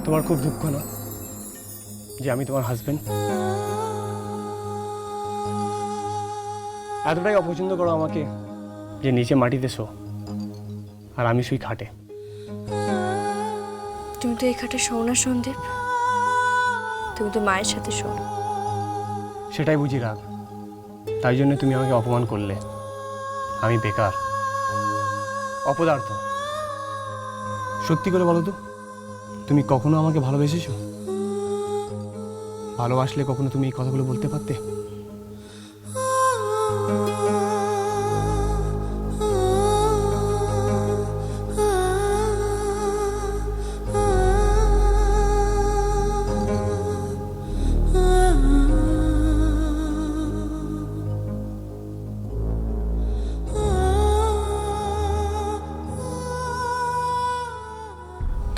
তোমার খুব দুঃখ না যে আমি তোমার হাজবেন্ড? এতটাই অপছন্দ করো আমাকে যে নিচে মাটিতে শো আর আমি শুই খাটে। তুমি তো এই খাটে শো না সন্দীপ, তুমি তো মায়ের সাথে শো। সেটাই বুঝি রাগ, তাই জন্য তুমি আমাকে অপমান করলে। আমি বেকার, অপদার্থ। সত্যি করে বলো তো, তুমি কখনো আমাকে ভালোবেসেছো? ভালোবাসলে কখনো তুমি এই কথাগুলো বলতে পারতে?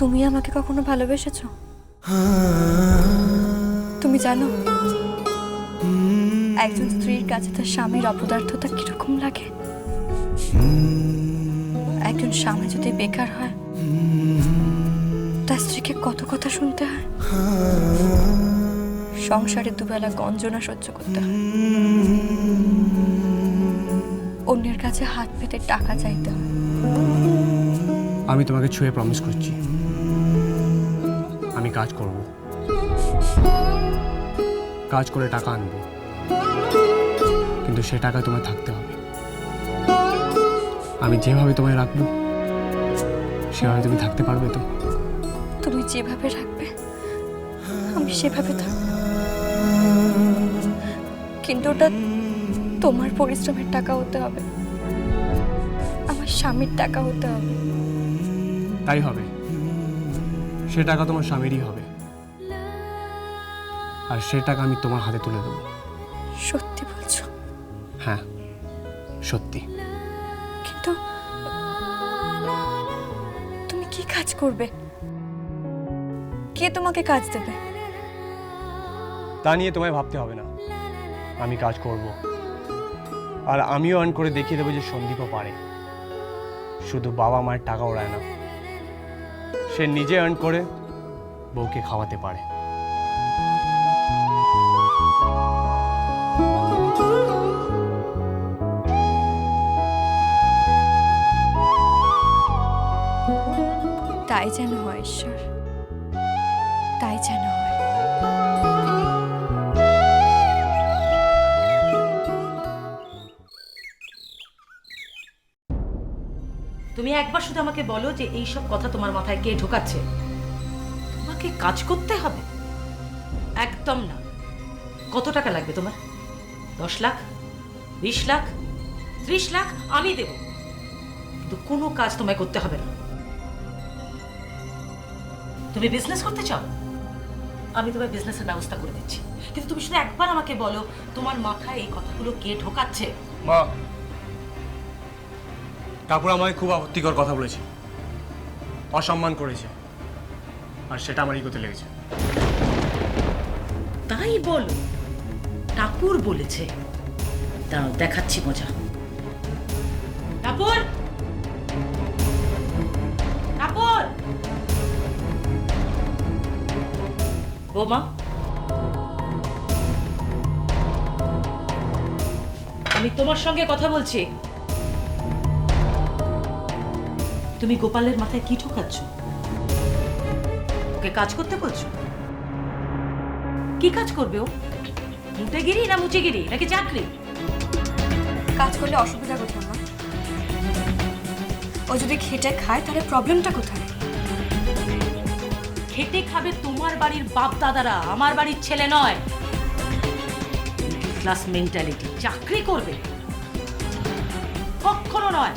তুমি আমাকে কখনো ভালোবেসেছো? তুমি জানো একজন স্ত্রীর কাছে তার স্বামীর অপদার্থতা কিরকম লাগে? একজন স্বামী যদি বেকার হয় তার স্ত্রীকে কত কথা শুনতে হয়, সংসারে দুবেলা গঞ্জনা সহ্য করতে হয়, অন্যের কাছে হাত পেতে টাকা চাইতে হয়। আমি তোমাকে ছুঁয়ে প্রমিস করছি, আমি কাজ করব, কাজ করে টাকা আনবো, কিন্তু সে টাকা তোমায় থাকতে হবে। আমি যেভাবে তোমায় রাখবো সেভাবে তুমি থাকতে পারবে তো? তুমি যেভাবে রাখবে আমি সেভাবে থাকবো, কিন্তু ওটা তোমার পরিশ্রমের টাকা হতে হবে, আমার স্বামীর টাকা হতে হবে। তাই হবে, সে টাকা তোমার স্বামীরই হবে, আর সে টাকা আমি তোমার হাতে তুলে দেবো। সত্যি বলছো? হ্যাঁ, সত্যি। কিন্তু তুমি কি কাজ করবে? কে তোমাকে কাজ দেবে? তা নিয়ে তোমায় ভাবতে হবে না, আমি কাজ করব, আর আমিও আর্ন করে দেখিয়ে দেবো যে সন্দীপও পারে। শুধু বাবা মায়ের টাকা ওড়ায় না, সে নিজে আর্ন করে বউকে খাওয়াতে পারে। তাই যেন হয় ঈশ্বর, তাই যেন হয়। তুমি একবার শুধু আমাকে বলো যে এই সব কথা তোমার মাথায় কে ঢোকাচ্ছে? তোমাকে কাজ করতে হবে? একদম না। কত টাকা লাগবে তোমার? 10 লাখ, 20 লাখ, 30 লাখ আমি দেব, কিন্তু কোনো কাজ তোমায় করতে হবে না। তুমি বিজনেস করতে চাও, আমি তোমার বিজনেসের ব্যবস্থা করে দিচ্ছি, কিন্তু তুমি শুধু একবার আমাকে বলো তোমার মাথায় এই কথাগুলো কে ঢোকাচ্ছে। মা, কাকুর আমায় খুব আপত্তিকর কথা বলেছে, অসম্মান করেছে, আর সেটা আমার ইগোতে লেগেছে। তাই বলো? ঠাকুর বলেছে? দাঁড়াও দেখাচ্ছি মজা। ঠাকুর, ঠাকুর, বৌমা, আমি তোমার সঙ্গে কথা বলছি। তুমি গোপালের মাথায় কি ঠোকাচ্ছ? ওকে কাজ করতে বলছো? কি কাজ করবে ও? মুটেগিরি না মুচেগিরি নাকি চাকরি? কাজ করলে অসুবিধা কোথায় মা? ও যদি খেটে খায় তাহলে প্রবলেমটা কোথায়? খেটে খাবে তোমার বাড়ির বাপ দাদারা, আমার বাড়ির ছেলে নয়। ক্লাস মেন্টালিটি, চাকরি করবে কখনো নয়।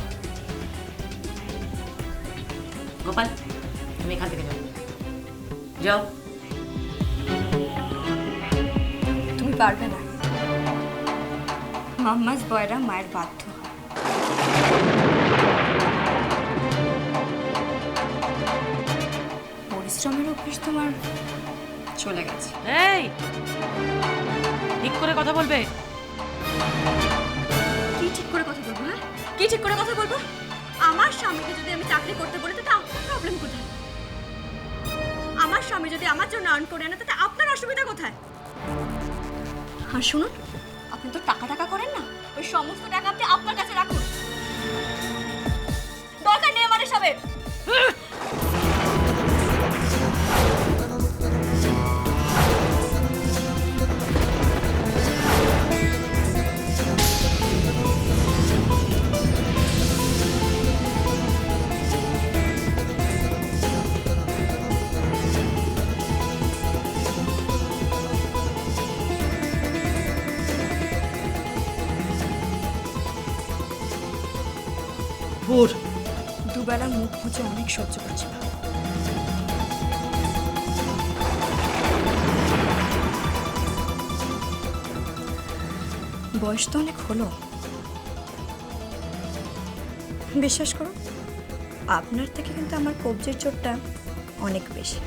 গোপাল, তুমি এখান থেকে যাও, যাও। তুমি পারবে না, মাম্মাস বয়রা মায়ের বাধ্য। পরিশ্রমের অভ্যাস তোমার চলে গেছে। এই, ঠিক করে কথা বলবে। কি ঠিক করে কথা বলবো? হ্যাঁ, কি ঠিক করে কথা বলবো? আমার স্বামীকে যদি আমি চাকরি করতে বলি তো তার প্রবলেম কোথায়? আমার স্বামী যদি আমার জন্য আর্ন করে আনে তাতে আপনার অসুবিধা কোথায়? আর শুনুন, আপনি তো টাকা করেন না, ওই সমস্ত টাকা আপনি আপনার কাছে রাখুন, দরকার নেই আমার এসবের। ভোর দুবেলা মুখ বুঝে অনেক সহ্য করছি। বয়স তো অনেক হলো, বিশ্বাস করো আপনার থেকে কিন্তু আমার কবজির চোটটা অনেক বেশি।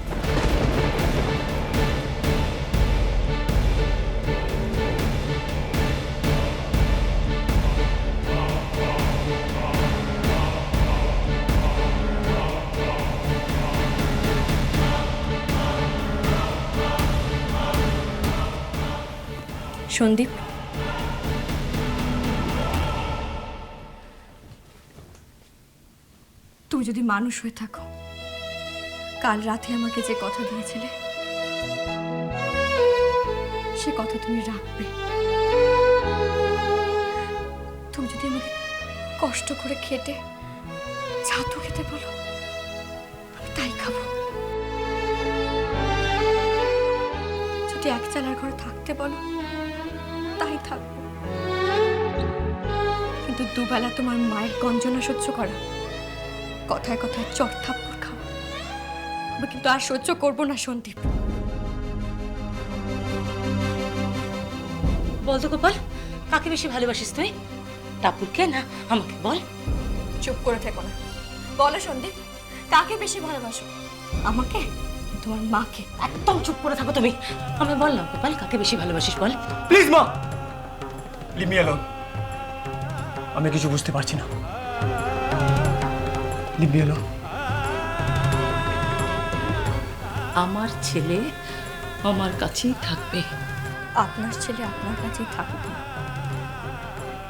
সন্দীপ, তুমি যদি মানুষ হয়ে থাকো, কাল রাতে আমাকে যে কথা দিয়েছিলে সে কথা তুমি রাখবে। তুমি যদি আমাকে কষ্ট করে খেটে ছাতু খেতে বলো, আমি তাই খাবো। যদি এক চালার ঘরে থাকতে বলো, তাই থাকবো। কিন্তু দুবেলা তোমার মায়ের গঞ্জনা সহ্য করা, কথায় কথায় চট থাপ্পড় খাওয়া, আমি কিন্তু আর সহ্য করবো না সন্দীপ। বল তো গোপাল, কাকে বেশি ভালোবাসিস তুই, টাপুরকে না আমাকে? বল। চুপ করে থেকো না, বলো সন্দীপ, কাকে বেশি ভালোবাসো, আমাকে তোমার মাকে? একদম চুপ করে থাকো তুমি। আমি বললাম গোপাল, কাকে বেশি ভালোবাসিস বল। প্লিজ মা, লিভ মি অ্যালোন। আমি কিছু বুঝতে পারছি না, লিভ মি অ্যালোন। আমার ছেলে আমার কাছেই থাকবে। আপনার ছেলে আপনার কাছেই থাকুক না,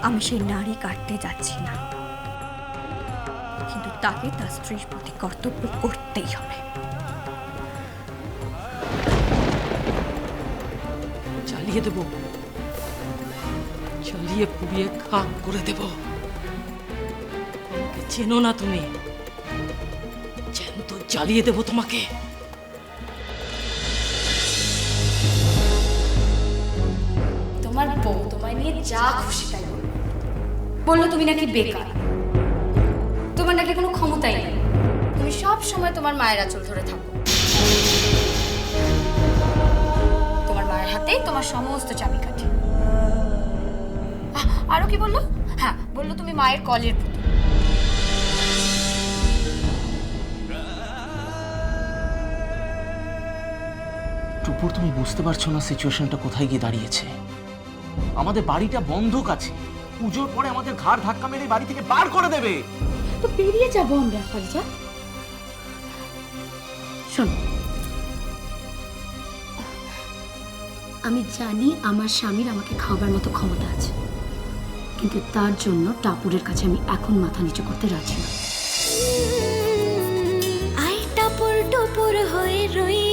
আমি সেই নারী কাটতে যাচ্ছি না, কিন্তু তাকে তার স্ত্রীর প্রতি কর্তব্য করতেই হবে। জ্বালিয়ে দেবো, জ্বালিয়ে পুড়িয়ে খাক করে দেব। আমাকে চেনো না তুমি, জ্যান্ত জ্বালিয়ে দেবো তোমাকে। তোমার বউ তোমায় নিয়ে যা খুশি তাই বললো, বললো তুমি নাকি বেকার, তোমার নাকি কোনো ক্ষমতাই নেই, তুমি সব সময় তোমার মায়ের আঁচল ধরে থাকো, তোমার মায়ের হাতেই তোমার সমস্ত চাবিকাঠি। আরো কি বললো? হ্যাঁ, বললো তুমি মায়ের কলের পুতুল। টুপুর, তুমি বুঝতে পারছো না সিচুয়েশনটা কোথায় গিয়ে দাঁড়িয়েছে? আমাদের বাড়িটা বন্ধক আছে, পুজোর পরে আমাদের ঘাড় ধাক্কা মেরে বাড়ি থেকে বার করে দেবে। তো বেরিয়ে যাবো আমরা, পারিজা। শোন, আমি জানি আমার স্বামীর আমাকে খাওয়াবার মতো ক্ষমতা আছে, কিন্তু তার জন্য টাপুরের কাছে আমি এখন মাথা নিচু করতে রাজি না। আই টাপুর টুপুর হয়ে রই